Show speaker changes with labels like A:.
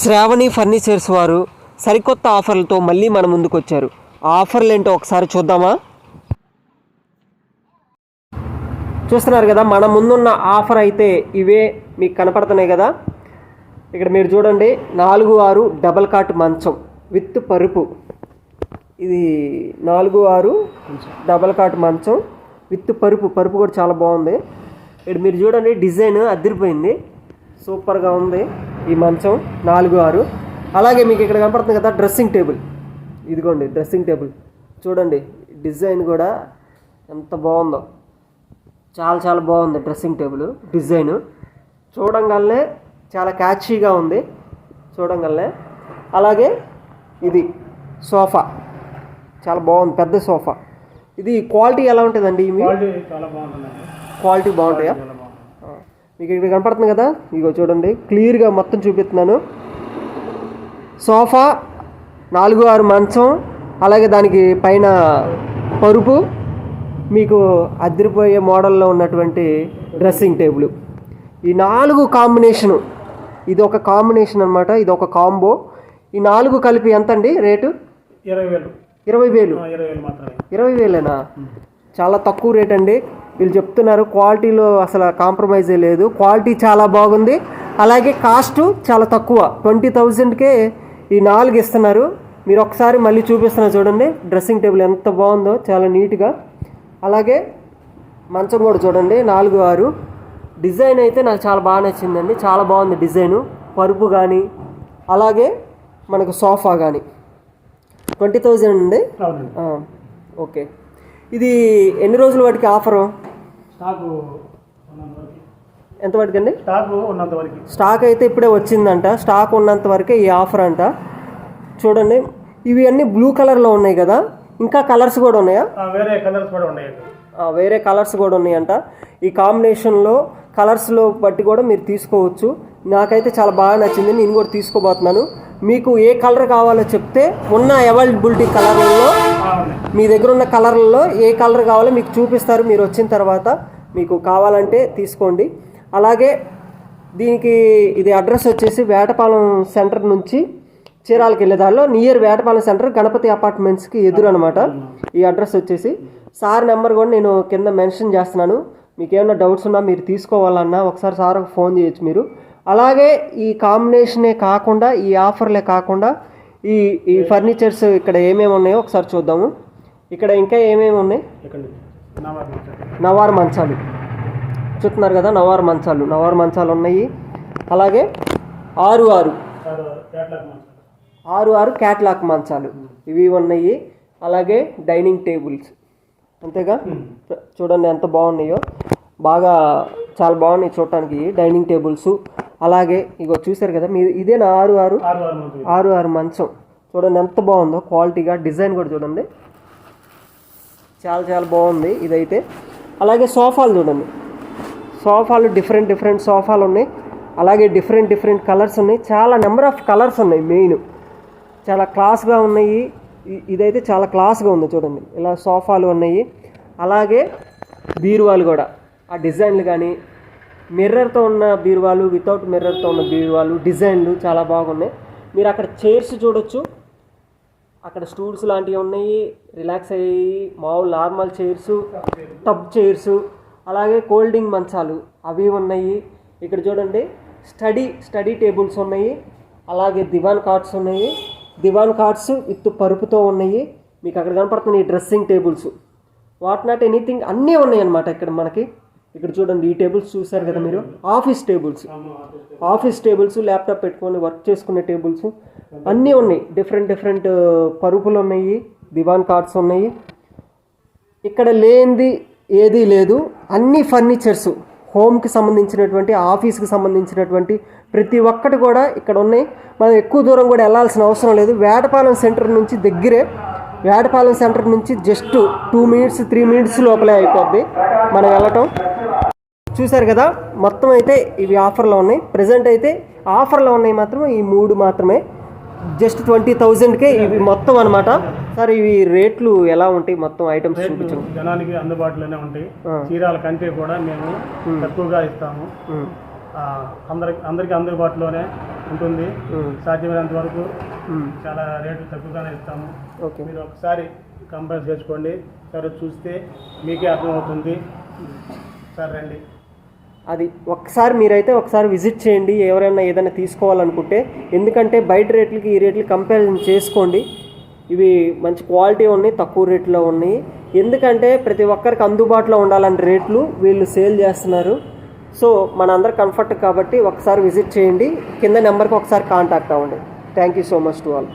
A: Shravani furnitures వారు సరికొత్త ఆఫర్లతో మళ్ళీ మన ముందుకు వచ్చారు. ఆ ఆఫర్లు ఏంటో ఒకసారి చూద్దామా? చూస్తున్నారు కదా, మన ముందున్న ఆఫర్ అయితే ఇవే మీకు కనపడుతున్నాయి కదా. ఇక్కడ మీరు చూడండి, 4/6 డబల్ కాట్ మంచం విత్ పరుపు. ఇది 4/6 డబల్ కాట్ మంచం విత్ పరుపు కూడా చాలా బాగుంది. ఇక్కడ మీరు చూడండి, డిజైన్ అదిరిపోయింది, సూపర్గా ఉంది ఈ మంచం 4/6. అలాగే మీకు ఇక్కడ కనపడుతుంది కదా డ్రెస్సింగ్ టేబుల్. ఇదిగోండి డ్రెస్సింగ్ టేబుల్, చూడండి డిజైన్ కూడా ఎంత బాగుందో, చాలా బాగుంది డ్రెస్సింగ్ టేబుల్ డిజైన్. చూడంగానే చాలా క్యాచీగా ఉంది చూడంగానే. అలాగే ఇది సోఫా చాలా బాగుంది, పెద్ద సోఫా. ఇది క్వాలిటీ ఎలా ఉంటుందండి? క్వాలిటీ బాగుంటాయా? మీకు ఇక్కడ కనపడుతుంది కదా, ఇగో చూడండి క్లియర్గా మొత్తం చూపిస్తున్నాను. సోఫా 4/6 మంచం, అలాగే దానికి పైన పరుపు, మీకు అదిరిపోయే మోడల్లో ఉన్నటువంటి డ్రెస్సింగ్ టేబుల్. ఈ 4 కాంబినేషను, ఇది ఒక కాంబినేషన్ అనమాట, ఇది ఒక కాంబో. ఈ 4 కలిపి ఎంత అండి రేటు? 20,000. 20,000ఏనా? చాలా తక్కువ రేట్ అండి. వీళ్ళు చెప్తున్నారు క్వాలిటీలో అసలు కాంప్రమైజే లేదు, క్వాలిటీ చాలా బాగుంది. అలాగే కాస్ట్ చాలా తక్కువ, 20,000కే ఈ 4 ఇస్తున్నారు. మీరు ఒకసారి మళ్ళీ చూపిస్తున్నారు చూడండి, డ్రెస్సింగ్ టేబుల్ ఎంత బాగుందో, చాలా నీట్గా. అలాగే మంచం కూడా చూడండి 4/6. డిజైన్ అయితే నాకు చాలా బాగా నచ్చిందండి, చాలా బాగుంది డిజైను. పరుపు కానీ అలాగే మనకు సోఫా కానీ 20,000 అండి. ఓకే, ఇది ఎన్ని రోజుల వాటికి ఆఫరు? ఎంతవరకు అండి? స్టాక్ అయితే ఇప్పుడే వచ్చిందంట, స్టాక్ ఉన్నంత వరకే ఈ ఆఫర్ అంట. చూడండి ఇవి అన్నీ బ్లూ కలర్లో ఉన్నాయి కదా, ఇంకా కలర్స్ కూడా ఉన్నాయా? వేరే కలర్స్ కూడా ఉన్నాయంట. ఈ కాంబినేషన్లో కలర్స్లో బట్టి కూడా మీరు తీసుకోవచ్చు. నాకైతే చాలా బాగా నచ్చింది, నేను కూడా తీసుకోబోతున్నాను. మీకు ఏ కలర్ కావాలో చెప్తే ఉన్న అవైలబిలిటీ కలర్లలో, మీ దగ్గర ఉన్న కలర్లలో ఏ కలర్ కావాలో మీకు చూపిస్తారు. మీరు వచ్చిన తర్వాత మీకు కావాలంటే తీసుకోండి. అలాగే దీనికి ఇది అడ్రస్ వచ్చేసి వేటపాలెం సెంటర్ నుంచి చీరాలకి వెళ్ళే దారిలో, నియర్ వేటపాలెం సెంటర్ గణపతి అపార్ట్మెంట్స్కి ఎదురు అనమాట ఈ అడ్రస్ వచ్చేసి. సార్ నెంబర్ కూడా నేను కింద మెన్షన్ చేస్తున్నాను. మీకు ఏమైనా డౌట్స్ ఉన్నా, మీరు తీసుకోవాలన్నా ఒకసారి సార్ ఫోన్ చేయొచ్చు మీరు. అలాగే ఈ కాంబినేషనే కాకుండా, ఈ ఆఫర్లే కాకుండా ఈ ఫర్నిచర్స్ ఇక్కడ ఏమేమి ఉన్నాయో ఒకసారి చూద్దాము. ఇక్కడ ఇంకా ఏమేమి ఉన్నాయి? నవార్ మంచాలు చూస్తున్నారు కదా, నవార్ మంచాలు ఉన్నాయి. అలాగే 6/6 క్యాట్లాక్ మంచాలు ఇవి ఉన్నాయి. అలాగే డైనింగ్ టేబుల్స్, అంతేగా చూడండి ఎంత బాగున్నాయో, చాలా బాగున్నాయి చూడటానికి డైనింగ్ టేబుల్స్. అలాగే ఇగో చూసారు కదా మీరు, ఇదేనా 6/6 మంచం? చూడండి ఎంత బాగుందో క్వాలిటీగా, డిజైన్ కూడా చూడండి చాలా బాగుంది ఇదైతే. అలాగే సోఫాలు చూడండి, సోఫాలు డిఫరెంట్ సోఫాలు ఉన్నాయి. అలాగే డిఫరెంట్ కలర్స్ ఉన్నాయి, చాలా నెంబర్ ఆఫ్ కలర్స్ ఉన్నాయి. మెయిన్ చాలా క్లాస్గా ఉన్నాయి, ఇదైతే చాలా క్లాస్గా ఉంది చూడండి, ఇలా సోఫాలు ఉన్నాయి. అలాగే బీరువాలు కూడా, ఆ డిజైన్లు కానీ, మిర్రర్తో ఉన్న బీరువాలు, వితౌట్ మిర్రర్తో ఉన్న బీరువాలు, డిజైన్లు చాలా బాగున్నాయి. మీరు అక్కడ చైర్స్ చూడొచ్చు, అక్కడ స్టూల్స్ లాంటివి ఉన్నాయి, రిలాక్స్ అయ్యి మామూలు నార్మల్ చైర్స్, టబ్ చైర్స్, అలాగే కోల్డింగ్ మంచాలు అవి ఉన్నాయి. ఇక్కడ చూడండి స్టడీ టేబుల్స్ ఉన్నాయి. అలాగే దివాన్ కాట్స్ ఉన్నాయి, దివాన్ కాట్స్ విత్ పరుపుతో ఉన్నాయి. మీకు అక్కడ కనపడుతున్నాయి dressing tables, what not anything అన్నీ ఉన్నాయి అన్నమాట ఇక్కడ మనకి. ఇక్కడ చూడండి ఈ టేబుల్స్ చూసారు కదా మీరు, ఆఫీస్ టేబుల్స్, ల్యాప్టాప్ పెట్టుకొని వర్క్ చేసుకునే టేబుల్స్ అన్నీ ఉన్నాయి. డిఫరెంట్ పరుపులు ఉన్నాయి, దివాన్ కాట్స్ ఉన్నాయి. ఇక్కడ లేనిది ఏదీ లేదు, అన్ని ఫర్నిచర్స్, హోమ్కి సంబంధించినటువంటి, ఆఫీస్కి సంబంధించినటువంటి ప్రతి ఒక్కటి కూడా ఇక్కడ ఉన్నాయి. మనం ఎక్కువ దూరం కూడా వెళ్ళాల్సిన అవసరం లేదు. వేటపాలెం సెంటర్ నుంచి దగ్గరే, వేటపాలెం సెంటర్ నుంచి జస్ట్ 2 minutes 3 minutes లోపలే అయిపోద్ది మనం వెళ్ళటం. చూసారు కదా, మొత్తం అయితే ఇవి ఆఫర్లో ఉన్నాయి. ప్రజెంట్ అయితే ఆఫర్లో ఉన్నాయి మాత్రం ఈ 3 మాత్రమే, జస్ట్ 20,000కే ఇవి మొత్తం అనమాట. సార్ ఇవి రేట్లు ఎలా ఉంటాయి? మొత్తం ఐటమ్స్ చూపించండి.
B: జనానికి అందుబాటులోనే ఉంటాయి. చీరాల కంటే కూడా మేము తక్కువగా ఇస్తాము. అందరికీ అందుబాటులోనే ఉంటుంది. సాధ్యమైనంత వరకు చాలా రేట్లు తక్కువగానే ఇస్తాము.
A: ఓకే,
B: మీరు ఒకసారి కంపేర్ చేసుకోండి, సరే చూస్తే మీకే అర్థమవుతుంది. సరే రండి.
A: అది ఒకసారి మీరైతే ఒకసారి విజిట్ చేయండి ఎవరైనా ఏదైనా తీసుకోవాలనుకుంటే. ఎందుకంటే బయట రేట్లకి ఈ రేట్లు కంపారిజన్ చేసుకోండి. ఇవి మంచి క్వాలిటీ ఉన్నాయి, తక్కువ రేట్లో ఉన్నాయి. ఎందుకంటే ప్రతి ఒక్కరికి అందుబాటులో ఉండాలని రేట్లు వీళ్ళు సేల్ చేస్తున్నారు. సో మనందరూ కంఫర్ట్ కాబట్టి ఒకసారి విజిట్ చేయండి. కింద నెంబర్కి ఒకసారి కాంటాక్ట్ అవ్వండి. Thank you so much to all.